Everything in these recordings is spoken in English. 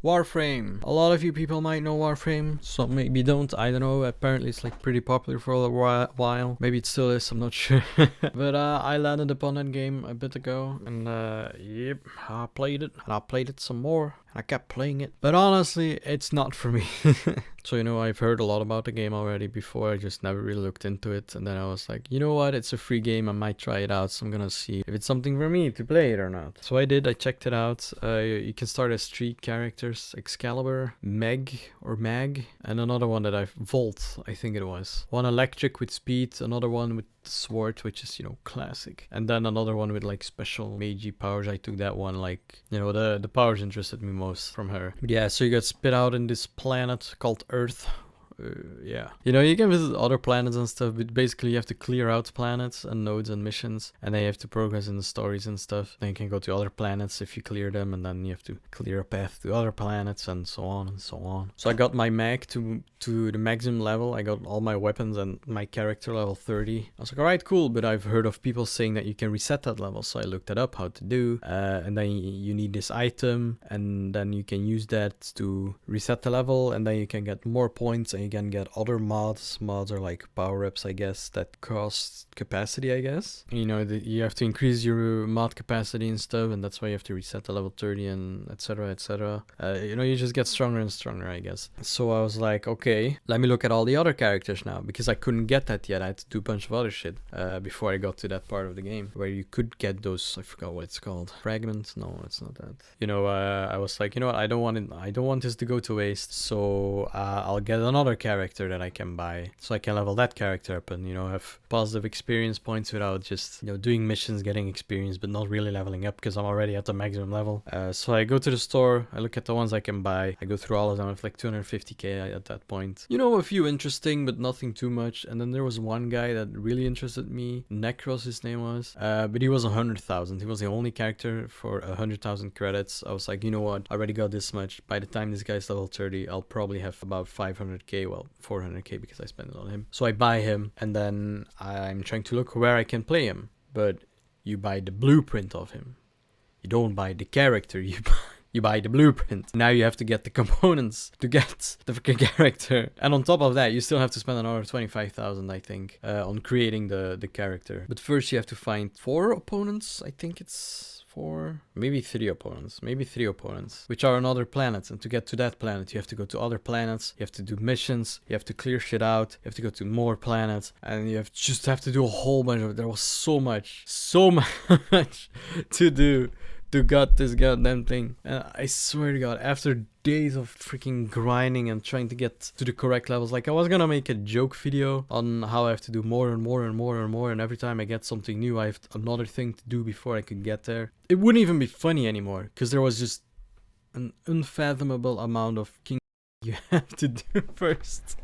Warframe. A lot of you people might know Warframe, some maybe don't, I don't know. Apparently it's like pretty popular for a while. Maybe it still is, I'm not sure. But I landed upon that game a bit ago, and yep, I played it, and I played it some more, and I kept playing it. But honestly, it's not for me. So, you know, I've heard a lot about the game already before, I just never really looked into it. And then I was like, you know what, it's a free game, I might try it out, so I'm gonna see if it's something for me to play it or not. So I did, I checked it out. You can start as 3 characters, Excalibur, Meg, and another one that Volt, I think it was. One electric with speed, another one with sword, which is, you know, classic, and then another one with like special magey powers. I took that one, like, you know, the powers interested me most from her. But yeah, so you got spit out in this planet called Earth. Yeah, you know, you can visit other planets and stuff, but basically you have to clear out planets and nodes and missions, and then you have to progress in the stories and stuff. Then you can go to other planets if you clear them, and then you have to clear a path to other planets, and so on and so on. So I got my mag to the maximum level. I got all my weapons and my character level 30. I was like, alright, cool, but I've heard of people saying that you can reset that level, so I looked it up how to do, and then you need this item, and then you can use that to reset the level, and then you can get more points, and you can get other mods. Mods are like power-ups, I guess, that cost capacity, I guess. You know, you have to increase your mod capacity and stuff, and that's why you have to reset the level 30 and etc, etc. You know, you just get stronger and stronger, I guess. So I was like, okay, let me look at all the other characters now, because I couldn't get that yet. I had to do a bunch of other shit before I got to that part of the game where you could get those, I forgot what it's called, fragments. No, it's not that. You know, I was like, you know what, I don't want this to go to waste, so I'll get another character that I can buy, so I can level that character up and, you know, have positive experience points without just, you know, doing missions, getting experience, but not really leveling up because I'm already at the maximum level. So I go to the store, I look at the ones I can buy, I go through all of them with like 250k at that point. You know, a few interesting, but nothing too much. And then there was one guy that really interested me, Necros his name was, but he was 100,000. He was the only character for 100,000 credits. I was like, you know what, I already got this much. By the time this guy's level 30, I'll probably have about 500k, well, 400k because I spent it on him. So I buy him, and then I'm trying to look where I can play him. But you buy the blueprint of him. You don't buy the character, you buy the blueprint. Now you have to get the components to get the freaking character. And on top of that, you still have to spend another 25,000, I think, on creating the character. But first you have to find 4 opponents, I think it's... maybe 3 opponents, which are on other planets. And to get to that planet, you have to go to other planets, you have to do missions, you have to clear shit out, you have to go to more planets, and you just have to do a whole bunch of it. There was so much to do to get this goddamn thing. And I swear to God, after days of freaking grinding and trying to get to the correct levels, like I was gonna make a joke video on how I have to do more and more and more and more, and every time I get something new I have another thing to do before I could get there. It wouldn't even be funny anymore, because there was just an unfathomable amount of king you have to do first.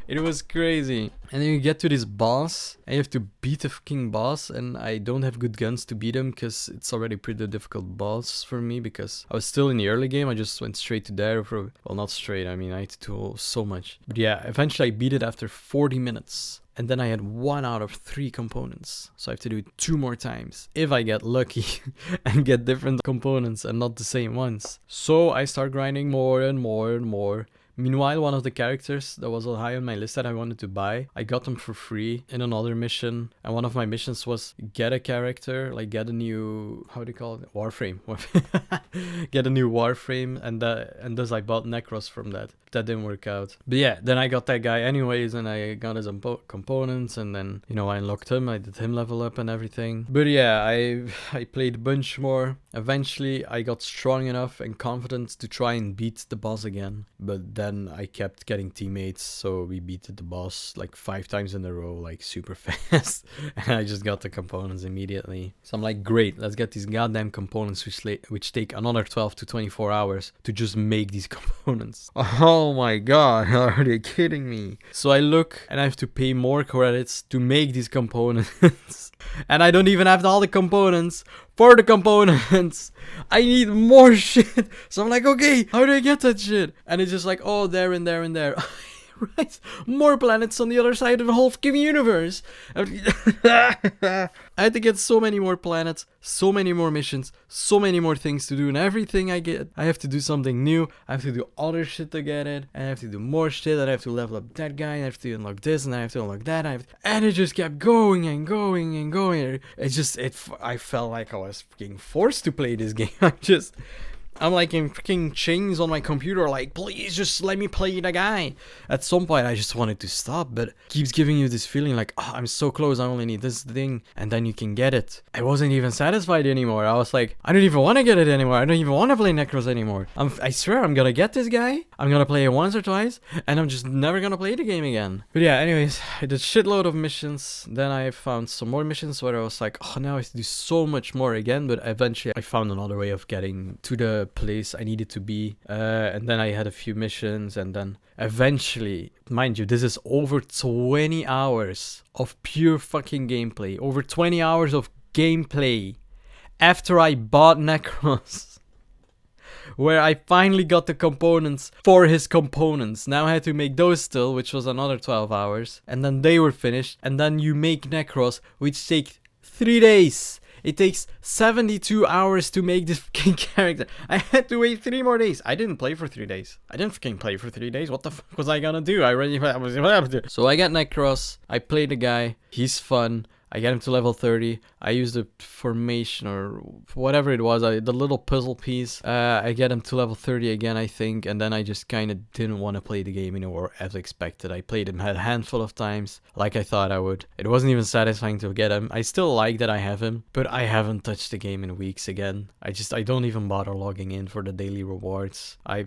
It was crazy. And then you get to this boss, and you have to beat the fucking boss, and I don't have good guns to beat him, because it's already pretty difficult boss for me, because I was still in the early game. I just went straight to there for, well, not straight, I mean, I had to do so much. But yeah, eventually I beat it after 40 minutes. And then I had 1 out of 3 components. So I have to do it 2 more times, if I get lucky and get different components and not the same ones. So I start grinding more and more and more. Meanwhile, one of the characters that was high on my list that I wanted to buy, I got them for free in another mission. And one of my missions was get a character, like get a new, how do you call it? Warframe. Get a new Warframe, and thus I bought Necros from that. That didn't work out. But yeah, then I got that guy anyways, and I got his components, and then, you know, I unlocked him, I did him level up and everything. But yeah, I played a bunch more. Eventually, I got strong enough and confident to try and beat the boss again. But then I kept getting teammates, so we beat the boss like 5 times in a row, like super fast. And I just got the components immediately. So I'm like, great, let's get these goddamn components, which take another 12 to 24 hours to just make these components. Oh my god, are they kidding me? So I look, and I have to pay more credits to make these components. And I don't even have all the components for the components. I need more shit. So I'm like, okay, how do I get that shit? And it's just like, oh, there and there and there. I Christ, more planets on the other side of the whole fucking universe. I had to get so many more planets, so many more missions, so many more things to do, and everything I get, I have to do something new. I have to do other shit to get it, and I have to do more shit, and I have to level up that guy, and I have to unlock this, and I have to unlock that, and it just kept going and going and going. I felt like I was freaking forced to play this game. I'm like in freaking chains on my computer, like, please just let me play the guy. At some point I just wanted to stop, but it keeps giving you this feeling like, oh, I'm so close, I only need this thing, and then you can get it. I wasn't even satisfied anymore. I was like, I don't even want to get it anymore. I don't even want to play Necros anymore. I swear I'm gonna get this guy, I'm gonna play it once or twice, and I'm just never gonna play the game again. But yeah, anyways, I did shitload of missions. Then I found some more missions where I was like, oh, now I have to do so much more again, but eventually I found another way of getting to the place I needed to be, and then I had a few missions, and then eventually, mind you, this is over 20 hours of pure fucking gameplay, over 20 hours of gameplay after I bought Necros, where I finally got the components for his components. Now I had to make those still, which was another 12 hours, and then they were finished, and then you make Necros, which take 3 days. It takes 72 hours to make this fucking character. I had to wait 3 more days. I didn't play for 3 days. I didn't fucking play for 3 days. What the fuck was I gonna do? So I get Necros. I play the guy. He's fun. I get him to level 30. I use the formation or whatever it was, the little puzzle piece. I get him to level 30 again, I think, and then I just kind of didn't want to play the game anymore as expected. I played him a handful of times, like I thought I would. It wasn't even satisfying to get him. I still like that I have him, but I haven't touched the game in weeks again. I don't even bother logging in for the daily rewards. I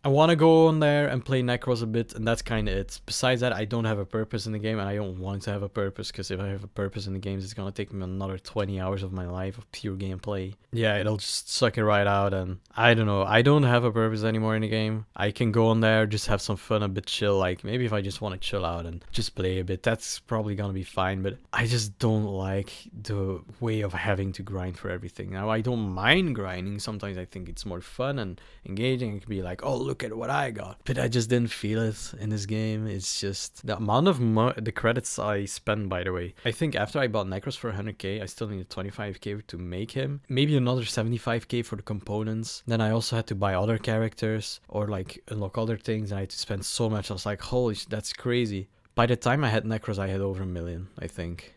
want to go on there and play Necros a bit, and that's kind of it. Besides that, I don't have a purpose in the game, and I don't want to have a purpose, because if I have a purpose in the games, it's going to take me another 20 hours of my life of pure gameplay. Yeah, it'll just suck it right out, and I don't know. I don't have a purpose anymore in the game. I can go on there, just have some fun, a bit chill. Like, maybe if I just want to chill out and just play a bit, that's probably going to be fine, but I just don't like the way of having to grind for everything. Now, I don't mind grinding. Sometimes I think it's more fun and engaging. It could be like, oh, look at what I got. But I just didn't feel it in this game. It's just the amount of the credits I spend, by the way. I think after I bought Necros for 100k, I still needed 25k to make him. Maybe another 75k for the components. Then I also had to buy other characters or like unlock other things, and I had to spend so much. I was like, holy shit, that's crazy. By the time I had Necros, I had over 1 million, I think.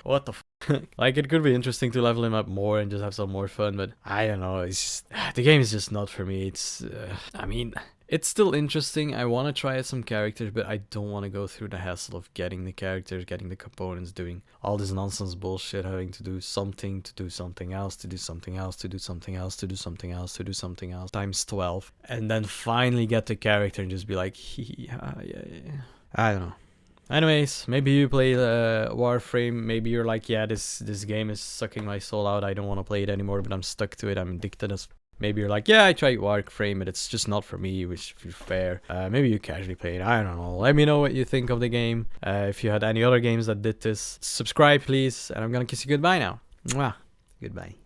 What the f. Like, it could be interesting to level him up more and just have some more fun, but I don't know. It's just, the game is just not for me. I mean, it's still interesting. I want to try out some characters, but I don't want to go through the hassle of getting the characters, getting the components, doing all this nonsense bullshit, having to do something, to do something else, to do something else, to do something else, to do something else, to do something else, times 12, and then finally get the character and just be like, yeah. I don't know. Anyways, maybe you play Warframe, maybe you're like, yeah, this game is sucking my soul out, I don't want to play it anymore, but I'm stuck to it, I'm addicted as. Maybe you're like, yeah, I tried Warframe, but it's just not for me, which is fair. Maybe you casually play it, I don't know. Let me know what you think of the game. If you had any other games that did this, subscribe please, and I'm gonna kiss you goodbye now. Mwah. Goodbye.